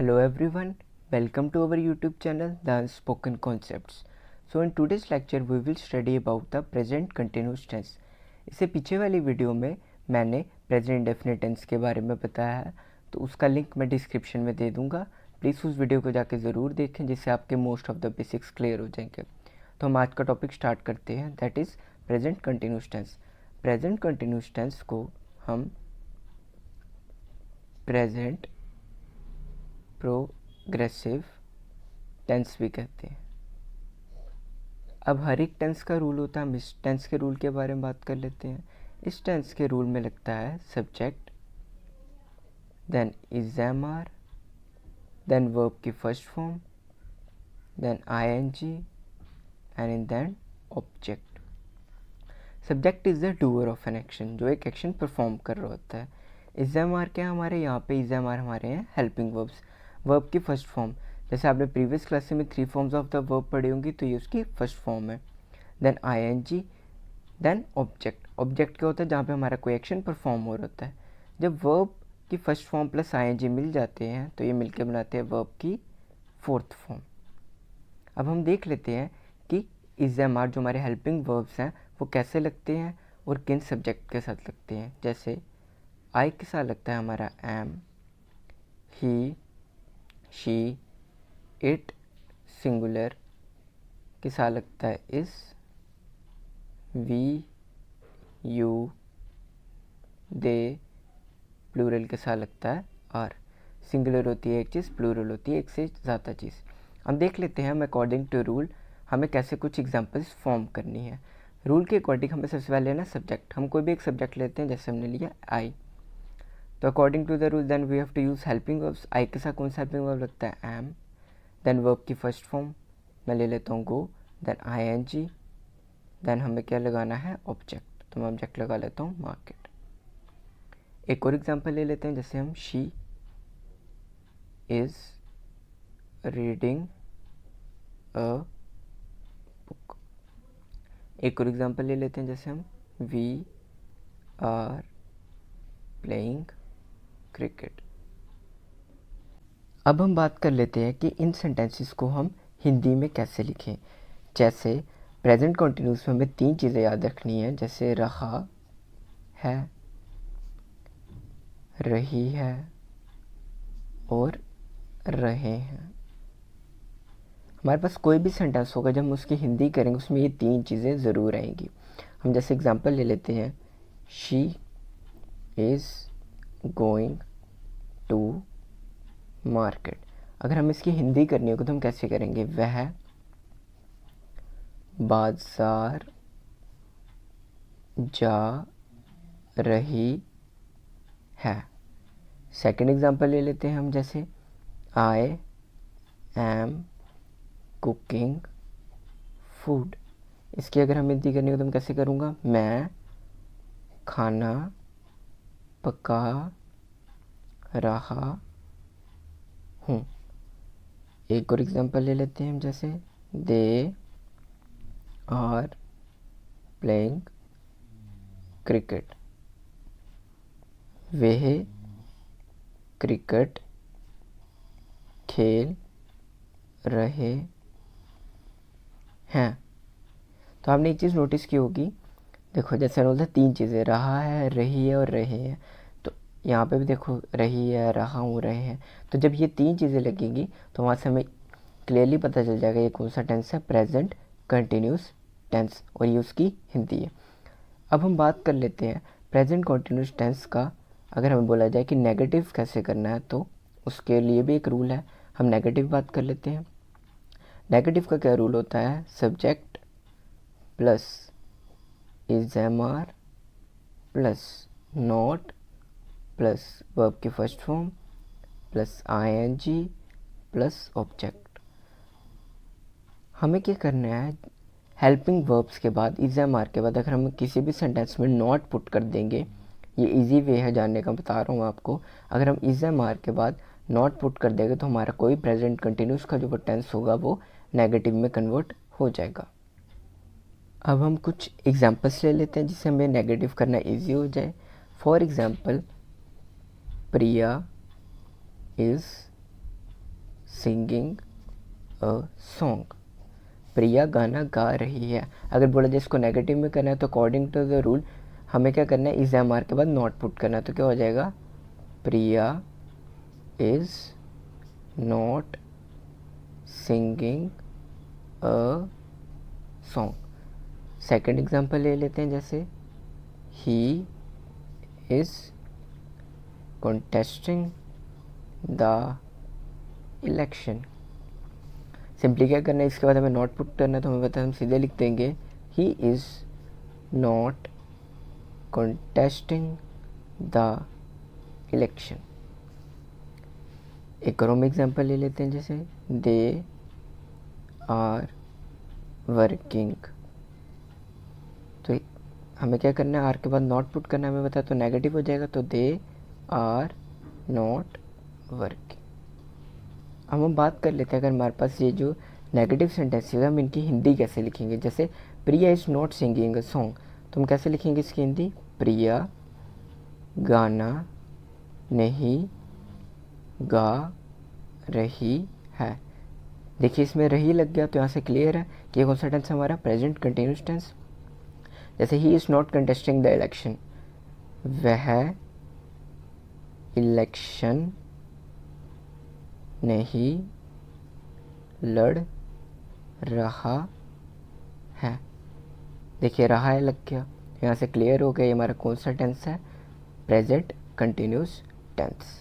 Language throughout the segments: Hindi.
Hello everyone, welcome to our YouTube channel The Unspoken Concepts. So in today's lecture we will study about the present continuous tense. इससे पीछे वाली वीडियो में मैंने प्रेजेंट इंडेफिनिट टेंस के बारे में बताया है, तो उसका लिंक मैं डिस्क्रिप्शन में दे दूंगा. प्लीज़ उस वीडियो को जाके ज़रूर देखें जिससे आपके most of the basics clear हो जाएंगे. तो हम आज का टॉपिक स्टार्ट करते हैं, that is present continuous tense. Present continuous tense को हम प्रेजेंट प्रोग्रेसिव टेंस भी कहते हैं. अब हर एक टेंस का रूल होता है, हम इस टेंस के रूल के बारे में बात कर लेते हैं. इस टेंस के रूल में लगता है subject, then is am are, then verb की first form, then ING and in then object. Subject is the doer of an action, जो एक एक्शन परफॉर्म कर रहा होता है. इज़-एम-आर क्या है हमारे यहाँ पे, इज़-एम-आर हमारे हैं हेल्पिंग वर्ब्स, वर्ब की फर्स्ट फॉर्म. जैसे आपने प्रीवियस क्लास में 3 फॉर्म्स ऑफ द वर्ब पढ़ी होंगी, तो ये उसकी फर्स्ट फॉर्म है. Then ING, then object. Object क्या होता है, जहाँ पे हमारा कोई एक्शन परफॉर्म हो रहा होता है. जब वर्ब की फर्स्ट फॉर्म प्लस आईएनजी मिल जाते हैं तो ये मिलके बनाते हैं वर्ब की फोर्थ फॉर्म. अब हम देख लेते हैं कि इज़-एम-आर जो हमारे हेल्पिंग वर्ब्स हैं वो कैसे लगते हैं और किन सब्जेक्ट के साथ लगते हैं. जैसे आई के साथ लगता है हमारा am, he, she. It singular के साथ लगता है इस, वी, यू, दे प्लूरल के साथ लगता है आर. सिंगुलर होती है एक चीज़, प्लूरल होती है एक से ज़्यादा चीज़. हम देख लेते हैं हम अकॉर्डिंग टू रूल हमें कैसे कुछ एग्जांपल्स फॉर्म करनी है. रूल के अकॉर्डिंग हमें सबसे पहले लेना सब्जेक्ट. हम कोई भी एक सब्जेक्ट लेते हैं, जैसे हमने लिया आई, तो according to the rule then we have to use helping verbs. I के साथ कौन सा हेल्पिंग वर्ब लगता है, एम. देन वर्ब की फर्स्ट फॉर्म मैं ले लेता हूँ गो, देन आईएनजी, देन हमें क्या लगाना है, ऑब्जेक्ट. तो मैं ऑब्जेक्ट लगा लेता हूँ मार्केट. एक और एग्जांपल ले लेते हैं, जैसे हम she is reading a book. एक और एग्जांपल ले लेते हैं, जैसे हम वी आर प्लेइंग क्रिकेट. अब हम बात कर लेते हैं कि इन सेंटेंसेस को हम हिंदी में कैसे लिखें. जैसे प्रेजेंट कंटिन्यूस में हमें 3 चीज़ें याद रखनी है, जैसे रहा है, रही है और रहे हैं. हमारे पास कोई भी सेंटेंस होगा जब हम उसकी हिंदी करेंगे उसमें ये 3 चीज़ें ज़रूर आएंगी. हम जैसे एग्जांपल ले लेते हैं, she is going to market. अगर हम इसकी हिंदी करनी होगी तो हम कैसे करेंगे, वह बाजार जा रही है. सेकंड एग्जांपल ले लेते हैं हम, जैसे आई एम कुकिंग फूड. इसकी अगर हम हिंदी करनी हो तो हम कैसे करूँगा, मैं खाना पका रहा हूँ. एक और एग्जांपल ले लेते हैं हम, जैसे दे आर प्लेइंग क्रिकेट. वह क्रिकेट खेल रहे हैं. तो आपने एक चीज़ नोटिस की होगी, देखो जैसे बोलते हैं 3 चीज़ें, रहा है, रही है और रहे हैं. तो यहाँ पे भी देखो रही है, रहा हूँ, रहे हैं. तो जब ये 3 चीज़ें लगेंगी तो वहाँ से हमें क्लियरली पता चल जाएगा ये कौन सा टेंस है, प्रेजेंट कंटिन्यूस टेंस, और ये उसकी हिंदी है. अब हम बात कर लेते हैं प्रेजेंट कंटिन्यूस टेंस का. अगर हमें बोला जाए कि नेगेटिव कैसे करना है तो उसके लिए भी एक रूल है. हम नेगेटिव बात कर लेते हैं. नेगेटिव का क्या रूल होता है, subject plus is am are plus not plus verb की first form plus ING plus object. हमें क्या करना है, हेल्पिंग वर्ब्स के बाद इज़-एम-आर के बाद अगर हम किसी भी सेंटेंस में नॉट पुट कर देंगे, ये इजी वे है जानने का, बता रहा हूँ आपको. अगर हम इज़-एम-आर के बाद नॉट पुट कर देंगे तो हमारा कोई प्रेजेंट कंटिन्यूस का जो टेंस होगा वो नेगेटिव में कन्वर्ट हो जाएगा. अब हम कुछ एग्जांपल्स ले लेते हैं जिससे हमें नेगेटिव करना इजी हो जाए. For example, Priya is singing a song. Priya गाना गा रही है। अगर बोला जाए इसको नेगेटिव में करना है तो अकॉर्डिंग टू द रूल हमें क्या करना है, इज एम आर के बाद नॉट पुट करना है। तो क्या हो जाएगा, Priya is not singing a song. Second example ले लेते हैं, जैसे he is contesting the election. Simply क्या करना है, इसके बाद हमें नॉट पुट करना है, तो हमें पता है हम सीधे लिख देंगे ही is not contesting the election. एक और हम एग्जाम्पल ले लेते हैं, जैसे दे आर वर्किंग। तो हमें क्या करना है, आर के बाद नॉट पुट करना है, हमें पता है तो नेगेटिव हो जाएगा, तो दे आर नॉट वर्किंग। अब हम बात कर लेते हैं, अगर हमारे पास ये जो नेगेटिव सेंटेंस है हम इनकी हिंदी कैसे लिखेंगे। जैसे Priya is not singing a song, तो हम कैसे लिखेंगे इसकी हिंदी, प्रिया गाना नहीं गा रही है। देखिए इसमें रही लग गया, तो यहाँ से क्लियर है कि ये कौन सा टेंस हमारा, प्रेजेंट कंटिन्यूस टेंस। जैसे he is not contesting the election, वह इलेक्शन नहीं लड़ रहा है। देखिए रहा है लग गया, यहाँ से क्लियर हो गया ये हमारा कौन सा टेंस है, प्रेजेंट कंटिन्यूस टेंस।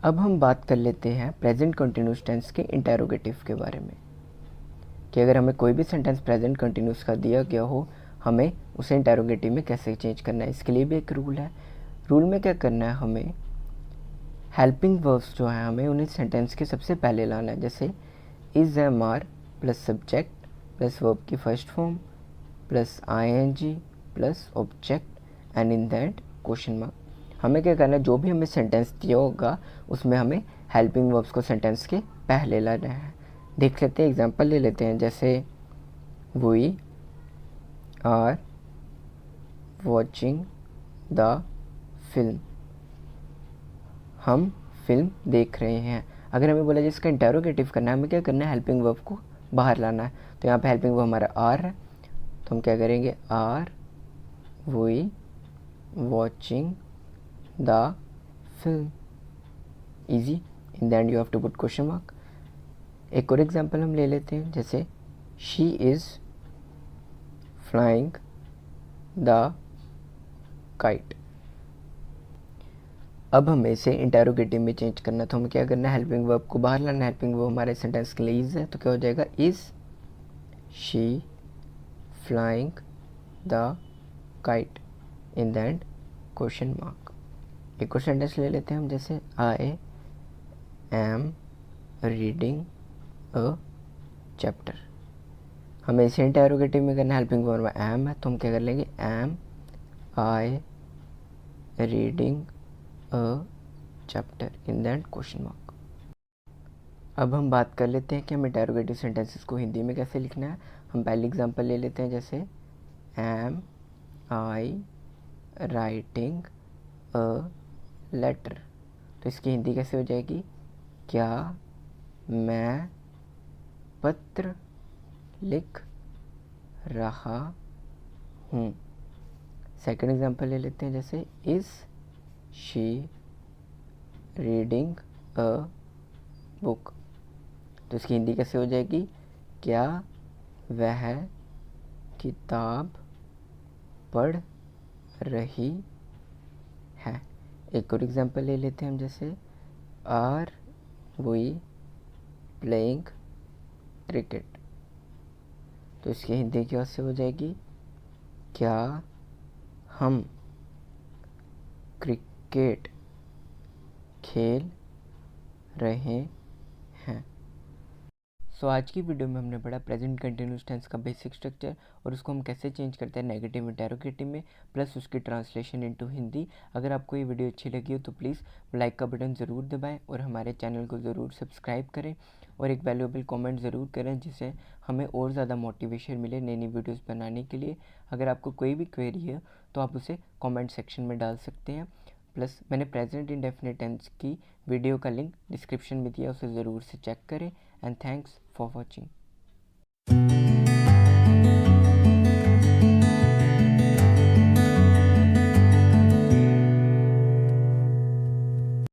अब हम बात कर लेते हैं प्रेजेंट कंटिन्यूस टेंस के इंटेरोगेटिव के बारे में, कि अगर हमें कोई भी सेंटेंस प्रेजेंट कंटिन्यूस का दिया गया हो, हमें उसे इंटेरोगेटिव में कैसे चेंज करना है। इसके लिए भी एक रूल है। रूल में क्या करना है, हमें हेल्पिंग वर्ब्स जो हैं हमें उन्हें सेंटेंस के सबसे पहले लाना है। जैसे is am are plus subject plus verb की first form plus ING plus object and in that question mark. हमें क्या करना है, जो भी हमें सेंटेंस दिया होगा उसमें हमें हेल्पिंग वर्ब्स को सेंटेंस के पहले लाना है। देख लेते हैं, एग्जांपल ले लेते हैं, जैसे we are watching the film, हम फिल्म देख रहे हैं। अगर हमें बोला जाए इसका इंटेरोगेटिव करना है, हमें क्या करना है, हेल्पिंग वर्ब को बाहर लाना है। तो यहाँ पे हेल्पिंग वर्ब हमारा आर है, तो हम क्या करेंगे, are we watching the film. Easy. In the end you have to put question mark. एक और एग्जांपल हम ले लेते हैं, जैसे she is flying the kite. अब हमें इसे इंटेरोगेटिव में चेंज करना, तो हमें क्या करना है, हेल्पिंग वर्ब को बाहर लाना। हेल्पिंग वर्ब हमारे सेंटेंस के लिए इज है, तो क्या हो जाएगा, is she flying the kite in the and question mark. एक और सेंटेंस ले लेते हैं हम, जैसे I am reading a chapter. हमें इसे इंटेरोगेटिव में करना है, हेल्पिंग वर्ब एम है, तो हम क्या कर लेंगे, am I reading a chapter in that question mark. अब हम बात कर लेते हैं कि हम इंटेरोगेटिव सेंटेंसेस को हिंदी में कैसे लिखना है। हम पहली एग्जांपल ले लेते हैं, जैसे am I writing a letter. तो इसकी हिंदी कैसे हो जाएगी, क्या मैं पत्र लिख रहा हूँ। सेकेंड एग्जांपल ले लेते हैं, जैसे is she reading a book. तो इसकी हिंदी कैसे हो जाएगी, क्या वह किताब पढ़ रही है। एक और एग्जांपल ले लेते हैं हम, जैसे आर वी प्लेइंग क्रिकेट। तो इसकी हिंदी कैसे हो जाएगी, क्या हम क्रिकेट खेल रहे हैं। सो आज की वीडियो में हमने पढ़ा प्रेजेंट कंटिन्यूस टेंस का बेसिक स्ट्रक्चर और उसको हम कैसे चेंज करते हैं नेगेटिव इंटेरोगेटिव में, प्लस उसकी ट्रांसलेशन इनटू हिंदी। अगर आपको ये वीडियो अच्छी लगी हो तो प्लीज़ लाइक का बटन ज़रूर दबाएं और हमारे चैनल को ज़रूर सब्सक्राइब करें और एक वैल्यूएबल कमेंट ज़रूर करें, जिससे हमें और ज़्यादा मोटिवेशन मिले नई नई वीडियोज़ बनाने के लिए। अगर आपको कोई भी क्वेरी है तो आप उसे कॉमेंट सेक्शन में डाल सकते हैं। प्लस मैंने प्रेजेंट इंडेफिनिट टेंस की वीडियो का लिंक डिस्क्रिप्शन में दिया, उसे ज़रूर से चेक करें। And thanks for watching.